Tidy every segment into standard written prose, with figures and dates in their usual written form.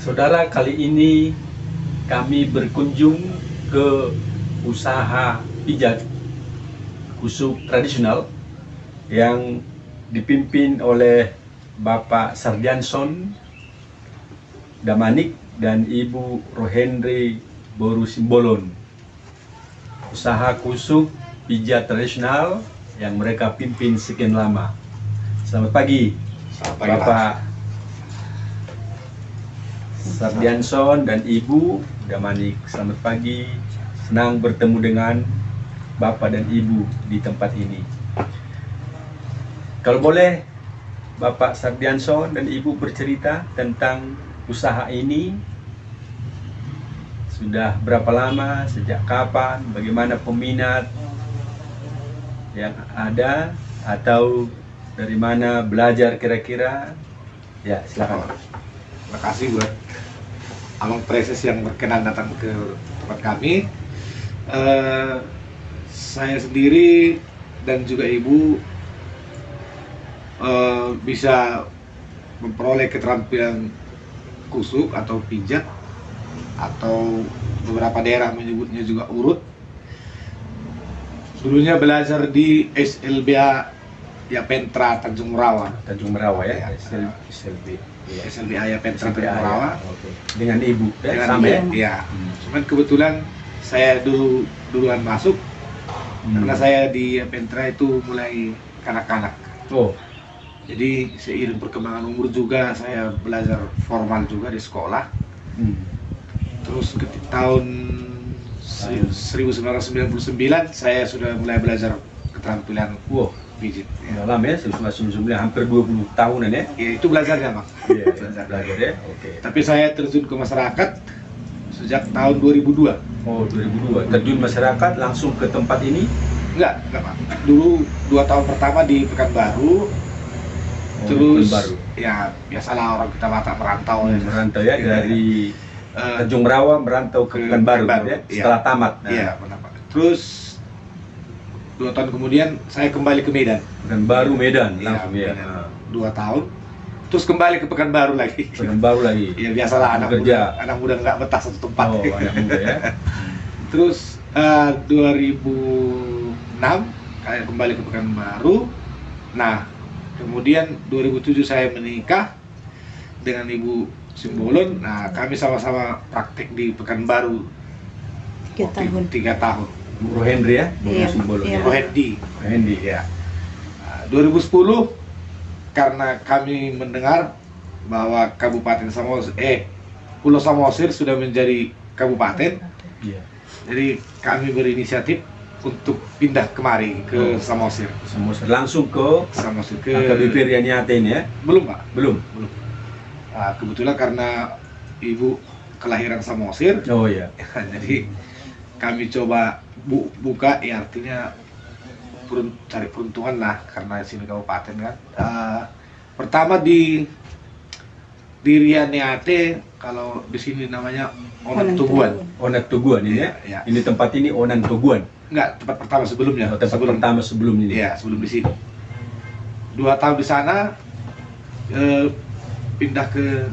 Saudara, kali ini kami berkunjung ke usaha pijat kusuk tradisional yang dipimpin oleh Bapak Sardianson Damanik dan Ibu Rohendri Borusimbolon. Usaha kusuk pijat tradisional yang mereka pimpin sekian lama. Selamat pagi, Bapak Sardianson dan Ibu Damanik. Selamat pagi, senang bertemu dengan Bapak dan Ibu di tempat ini. Kalau boleh, Bapak Sardianson dan Ibu bercerita tentang usaha ini. Sudah berapa lama, sejak kapan, bagaimana peminat yang ada, atau dari mana belajar kira-kira? Ya, silakan. Terima kasih buat Abang Preses yang berkenan datang ke tempat kami. Saya sendiri dan juga Ibu bisa memperoleh keterampilan kusuk atau pijat, atau beberapa daerah menyebutnya juga urut. Dulunya belajar di SLBA Yapentra Tanjung Merawa. Tanjung Merawa ya, Ya. SLB. Ya. SLBA Yapentra Tanjung SLBA, Merawa. ya. Oke. Dengan Ibu, ya? Dengan Sama ya? iya. Cuman kebetulan saya duluan masuk karena saya di Yapentra itu mulai kanak-kanak. Oh, Jadi seiring perkembangan umur juga saya belajar formal juga di sekolah. Terus tahun 1999 saya sudah mulai belajar keterampilan wow, pijit. udah lama ya, 1999, hampir 20 tahunan ya? Ya itu belajarnya, Bang. Iya, Belajar. ya. Oke. Tapi saya terjun ke masyarakat sejak tahun 2002. Oh, 2002. Terjun masyarakat langsung ke tempat ini? Enggak, Pak. Dulu 2 tahun pertama di Pekanbaru. Oh, Terus Pekanbaru. ya biasalah orang kita mata merantau ya. Merantau ya, Iya. dari Tanjung Merawa merantau ke Pekanbaru ya, iya. setelah tamat. Nah, Iya, benar Pak. Terus 2 tahun kemudian saya kembali ke Medan. Pekanbaru Medan Iya, langsung ya. Medan. Nah, 2 tahun. Terus kembali ke Pekanbaru lagi. Pekanbaru lagi. Ya biasalah anak Kerja. muda nggak betah satu tempat. Oh, anak muda ya. Terus 2006 saya kembali ke Pekanbaru. Nah, kemudian 2007 saya menikah dengan Ibu Simbolon. Nah, kami sama-sama praktek di Pekanbaru 3 tahun. 3 tahun. Bu Rohendri ya, Bu Iya, Simbolon iya. ya. Rohendi. Rohendri ya. 2010 karena kami mendengar bahwa Kabupaten Samosir, Pulau Samosir sudah menjadi kabupaten, Iya. jadi kami berinisiatif untuk pindah kemari ke Oh. Samosir. Langsung ke Samosir ke AKBP Rianiate ini ya? belum Pak. Belum. Nah, kebetulan karena ibu kelahiran Samosir, Oh iya. jadi kami coba buka, ya artinya cari peruntungan lah karena sini kabupaten kan. Pertama di Rianiate, kalau di sini namanya Onan Tuguan. Onan Tuguan ini ya? Iya. Ini tempat ini Onan Tuguan. Enggak, tempat pertama sebelumnya. Oh, tempat pertama sebelum ini. Iya, sebelum di sini. 2 tahun di sana, pindah ke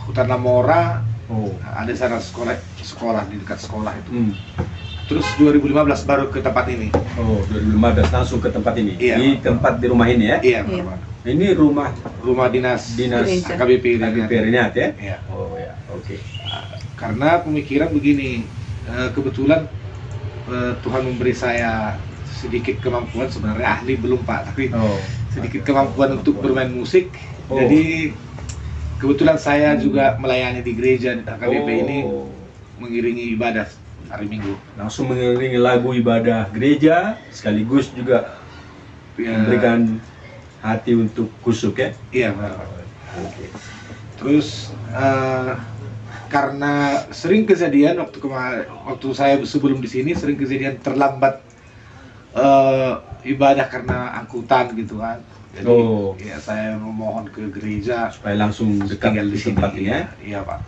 Hutan Lamora. Oh. Ada di sana sekolah di dekat sekolah itu. Terus 2015 baru ke tempat ini. Oh, 2015 langsung ke tempat ini. Iya. Di tempat di rumah ini ya? Iya, Iya. Pak. Ini rumah Rumah dinas Gereja. AKBP AKBP Rianiate. Rianiate ya? Iya. Oh ya, oke. Karena pemikiran begini, kebetulan Tuhan memberi saya sedikit kemampuan, sebenarnya ahli belum Pak, tapi Oh. sedikit kemampuan untuk bermain musik. Oh. Jadi kebetulan saya juga melayani di gereja di AKBP ini, Oh. mengiringi ibadah hari Minggu. Langsung mengiringi lagu ibadah gereja, sekaligus juga Ya, memberikan hati untuk kusuk ya? iya benar Pak. Oke. Terus karena sering kejadian waktu saya sebelum di sini sering kejadian terlambat ibadah karena angkutan gitu kan. Jadi Oh. ya saya memohon ke gereja Supaya langsung dekat tinggal di tempat ini ya? Iya Pak.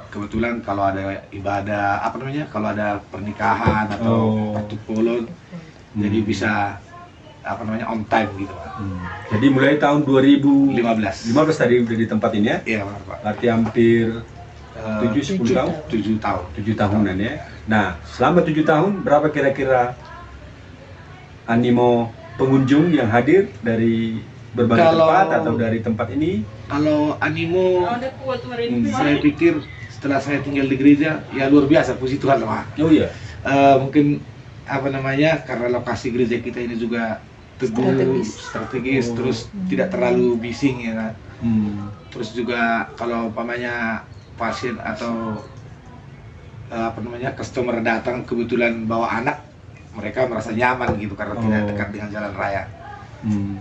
Kebetulan kalau ada ibadah apa namanya, kalau ada pernikahan atau Oh. pertukulan, jadi bisa apa namanya on time gitu Pak. Jadi mulai tahun 2015 15. tadi udah di tempat ini ya? Iya benar Pak. Berarti hampir 7, 10 tahun? 7 tahun. 7 tahunan ya. Nah, selama 7 tahun berapa kira-kira animo pengunjung yang hadir dari berbagai Kalau- tempat atau dari tempat ini? Kalau animo, saya pikir setelah saya tinggal di gereja, ya luar biasa, puji Tuhan lah, Pak. Oh iya. Mungkin apa namanya, karena lokasi gereja kita ini juga teduh, strategis, terus tidak terlalu bising ya kan. Terus juga kalau umpamanya pasien atau apa namanya customer datang kebetulan bawa anak, mereka merasa nyaman gitu karena tidak Oh. dekat dengan jalan raya. Hmm.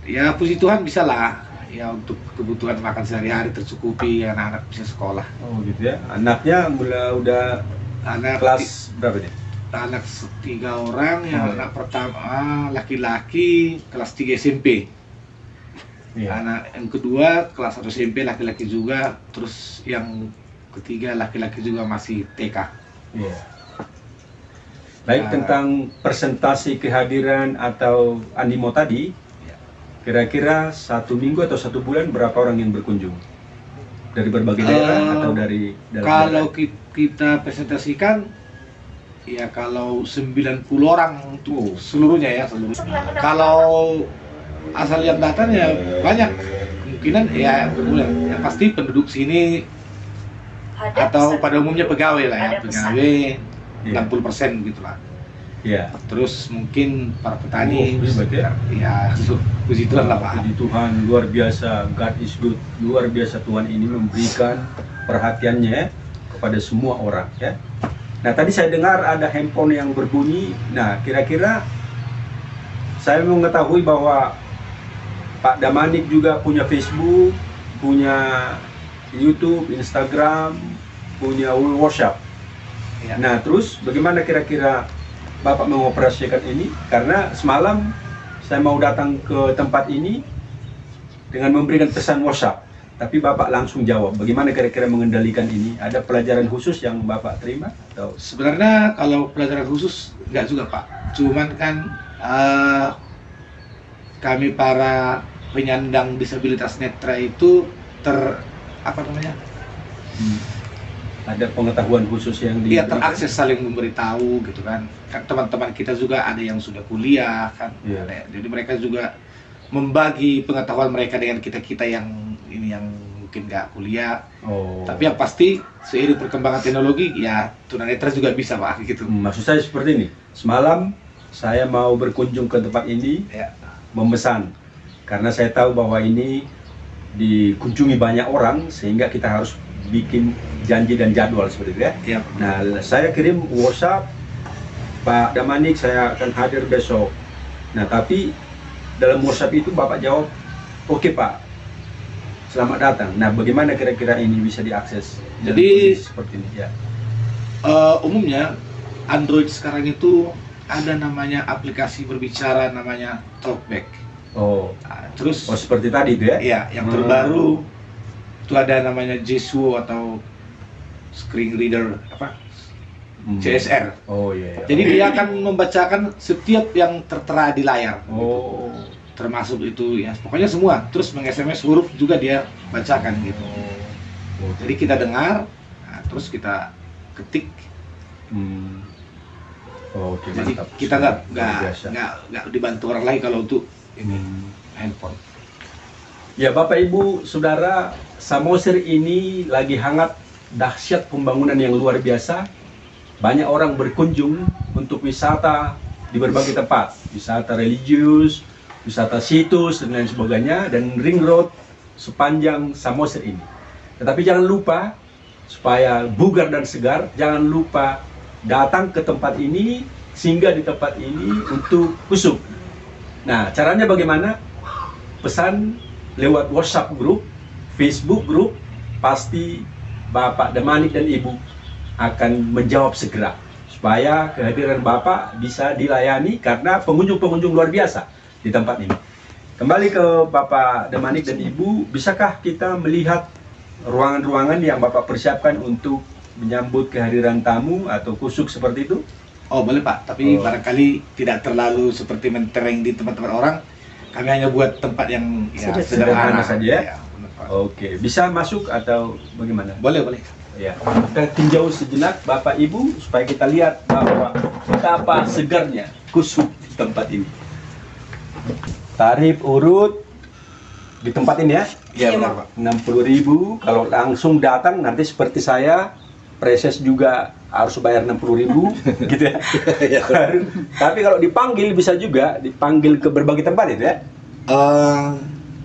Ya puji Tuhan bisa lah, ya untuk kebutuhan makan sehari-hari tercukupi, anak-anak bisa sekolah. Oh gitu ya. Anaknya udah Anak kelas berapa nih? anak 3 orang, ya Oh. anak pertama laki-laki kelas 3 SMP. Iya. Anak yang kedua kelas 1 SMP laki-laki juga, terus yang ketiga laki-laki juga masih TK. Iya. Baik, tentang persentase kehadiran atau animo tadi, Ya. kira-kira 1 minggu atau 1 bulan berapa orang yang berkunjung? Dari berbagai daerah atau dari dalam Kalau daerah? kita presentasikan, ya kalau 90 orang untuk Oh. seluruhnya ya seluruhnya. Kalau asal yang datang ya banyak, kemungkinan ya berbulan. Yang pasti penduduk sini atau pada umumnya pegawai lah ya, pegawai Iya. 60% gitu lah. Iya. Terus mungkin para petani, Oh, hebat ya. ya puji Tuhan lah Pak. Puji Tuhan, luar biasa. God is good. Luar biasa, Tuhan ini memberikan perhatiannya ya, kepada semua orang ya. Nah, tadi saya dengar ada handphone yang berbunyi. Nah, kira-kira saya mengetahui bahwa Pak Damanik juga punya Facebook, punya YouTube, Instagram, punya workshop. Ya. Nah, terus bagaimana kira-kira Bapak mengoperasikan ini? Karena semalam saya mau datang ke tempat ini dengan memberikan pesan WhatsApp, tapi Bapak langsung jawab. Bagaimana kira-kira mengendalikan ini? Ada pelajaran khusus yang Bapak terima? Atau? Sebenarnya kalau pelajaran khusus nggak juga Pak, cuman kan kami para penyandang disabilitas netra itu apa namanya? Ada pengetahuan khusus yang Iya, terakses saling memberitahu gitu kan. Kan teman-teman kita juga ada yang sudah kuliah kan. Iya. Jadi mereka juga membagi pengetahuan mereka dengan kita-kita yang ini yang mungkin nggak kuliah. Oh. Tapi yang pasti seiring perkembangan teknologi ya tunanetra juga bisa Pak gitu. Maksud saya seperti ini. Semalam saya mau berkunjung ke tempat ini, Ya. memesan. Karena saya tahu bahwa ini dikunjungi banyak orang, sehingga kita harus bikin janji dan jadwal seperti itu ya. Ya. Nah, saya kirim WhatsApp, Pak Damanik saya akan hadir besok. Nah, tapi dalam WhatsApp itu Bapak jawab, oke Pak, selamat datang. Nah, bagaimana kira-kira ini bisa diakses? dalam Jadi- kondisi seperti ini ya. Umumnya Android sekarang itu ada namanya aplikasi berbicara namanya Talkback. Oh, Nah, terus seperti tadi itu ya? ya yang terbaru itu ada namanya Jesuo atau Screen Reader apa CSR. Oh iya. Jadi dia akan membacakan setiap yang tertera di layar. Oh. Termasuk itu ya pokoknya semua. Terus meng-SMS huruf juga dia bacakan gitu. Oh. Jadi kita dengar, nah, terus kita ketik. Hmm. Oh, oke, Jadi mantap. kita Luar nggak biasa. dibantu orang lain kalau untuk ini Hmm. handphone. Ya, Bapak Ibu Saudara, Samosir ini lagi hangat, dahsyat pembangunan yang luar biasa. Banyak orang berkunjung untuk wisata di berbagai tempat, wisata religius, wisata situs dan lain sebagainya, dan ring road sepanjang Samosir ini. Tetapi jangan lupa, supaya bugar dan segar, jangan lupa datang ke tempat ini, singgah di tempat ini untuk kusuk. Nah, caranya bagaimana? Pesan lewat WhatsApp grup, Facebook grup, pasti Bapak Damanik dan Ibu akan menjawab segera supaya kehadiran Bapak bisa dilayani karena pengunjung-pengunjung luar biasa di tempat ini. Kembali ke Bapak Damanik dan Ibu, bisakah kita melihat ruangan-ruangan yang Bapak persiapkan untuk menyambut kehadiran tamu atau kusuk seperti itu? Oh boleh Pak, tapi Oh. barangkali tidak terlalu seperti mentereng di tempat-tempat orang. Kami hanya buat tempat yang ya, Sederhana saja ya? Pak. Oke, bisa masuk atau bagaimana? Boleh, boleh. Ya, kita tinjau sejenak Bapak Ibu supaya kita lihat bahwa betapa segarnya kusuk di tempat ini. Tarif urut di tempat ini ya, Iya, Iya, benar, Mak. Pak. 60.000. Kalau langsung datang nanti seperti saya, preses juga harus bayar 60.000 gitu ya. Tapi kalau dipanggil bisa juga dipanggil ke berbagai tempat itu ya.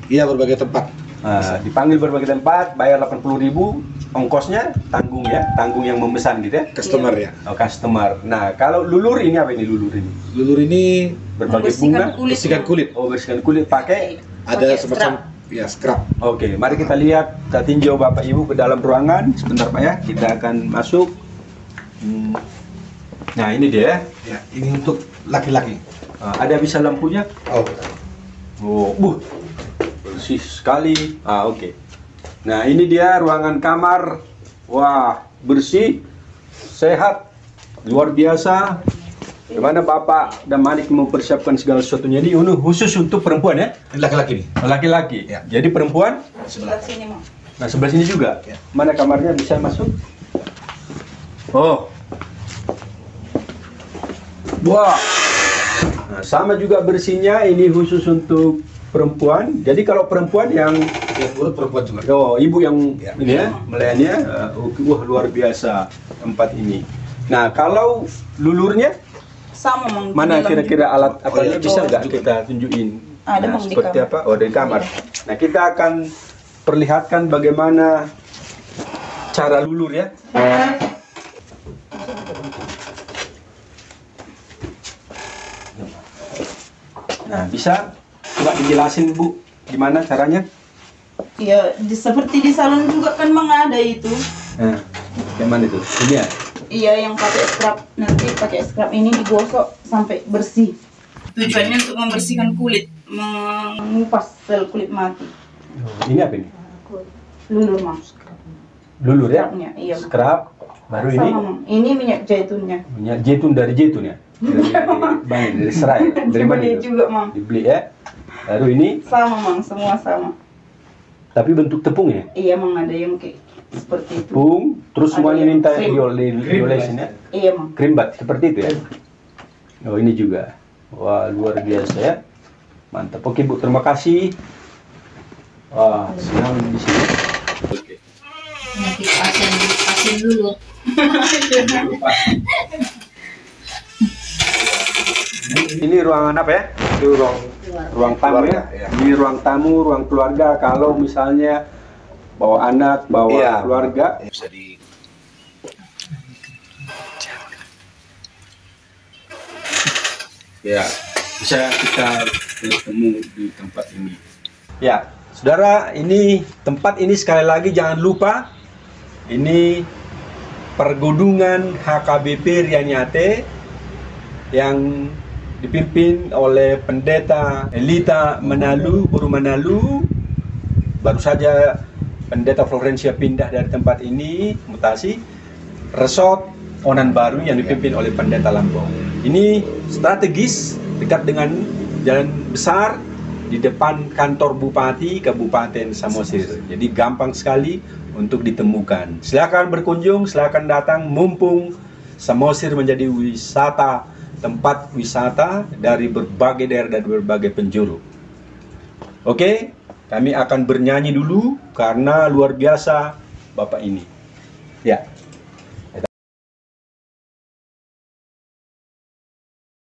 Iya, berbagai tempat. Nah, dipanggil berbagai tempat, bayar 80.000, ongkosnya tanggung ya, tanggung yang memesan gitu ya. Customer ya. Oh, customer. Nah, kalau lulur ini apa ini lulur ini? Lulur ini Berbagai Membersihkan bunga. kulit. bersihkan kulit. Oh, bersihkan kulit pakai. Ada Pakai semacam ya scrub. Oke, mari kita lihat, kita tinjau Bapak Ibu ke dalam ruangan. Sebentar Pak ya, kita akan masuk. Nah, ini dia. Ya, ini untuk laki-laki. Ada bisa lampunya? Oh, betul. Oh, bersih sekali. Oke. Nah, ini dia ruangan kamar. Wah, bersih, sehat, luar biasa. Gimana Bapak dan Manik mempersiapkan segala sesuatunya ini khusus untuk perempuan ya? Ini laki-laki nih. Laki-laki. Ya. Jadi perempuan. Sebelah sini, Mak. Nah, sebelah sini juga. Ya. Mana kamarnya bisa masuk? Oh. Wah. Nah, sama juga bersihnya, ini khusus untuk perempuan. Jadi kalau perempuan yang Ya, urut perempuan juga. ibu yang Ya. ini ya, melayaninya, wah luar biasa tempat ini. Nah, kalau lulurnya Sama, Mang. Di mana dalam kira-kira alat Oh, apanya iya, bisa coba nggak tunjukkan. kita tunjukin? Ada, Nah, Mang, di seperti kamar. apa? Oh, di kamar. Iya. Nah, kita akan perlihatkan bagaimana cara lulur ya. Nah, bisa coba dijelasin Bu, gimana caranya? Ya, seperti di salon juga kan, Mang, ada itu. Nah, yang mana itu? Ini ya? Iya, yang pakai scrub. Nanti pakai scrub ini digosok sampai bersih. Tujuannya untuk membersihkan kulit, mengupas sel kulit mati. Ini apa ini? Lulur, Mang. Lulur ya? Scrubnya, iya, Mang. Scrub. Baru ini Sama, Mang. Ini minyak zaitunnya. minyak zaitun dari zaitun ya? Dari serai. Dari mana Dibeli itu? juga, Mang. Dibeli ya. Lalu ini Sama, Mang. Semua sama. tapi bentuk tepung ya? Iya, Mang, ada yang kayak seperti itu. Tepung, terus Ada semuanya yang minta krim. diolesin ya? Iya, Mang. Krim bat seperti itu ya? Oh, ini juga. Wah, luar biasa ya. Mantap. Oke, Bu, terima kasih. Wah, senang di sini. Oke. Nanti pasien dulu. Ini ruangan apa ya? Itu ruang tamu ya. Keluarga, ya. Ini ruang tamu, ruang keluarga. Kalau misalnya bawa anak, bawa Iya. keluarga, Bisa di ya bisa kita ketemu di tempat ini. Ya, saudara, ini tempat ini sekali lagi jangan lupa ini Pergudungan HKBP Rianyate yang dipimpin oleh Pendeta Elita Manalu, Buru Manalu. Baru saja Pendeta Florencia pindah dari tempat ini, mutasi. Resort Onan Baru yang dipimpin oleh Pendeta Lampong. Ini strategis, dekat dengan jalan besar di depan kantor Bupati Kabupaten Samosir. Jadi gampang sekali untuk ditemukan. Silakan berkunjung, silakan datang, mumpung Samosir menjadi tempat wisata dari berbagai daerah dan berbagai penjuru. Oke, kami akan bernyanyi dulu karena luar biasa Bapak ini. Ya.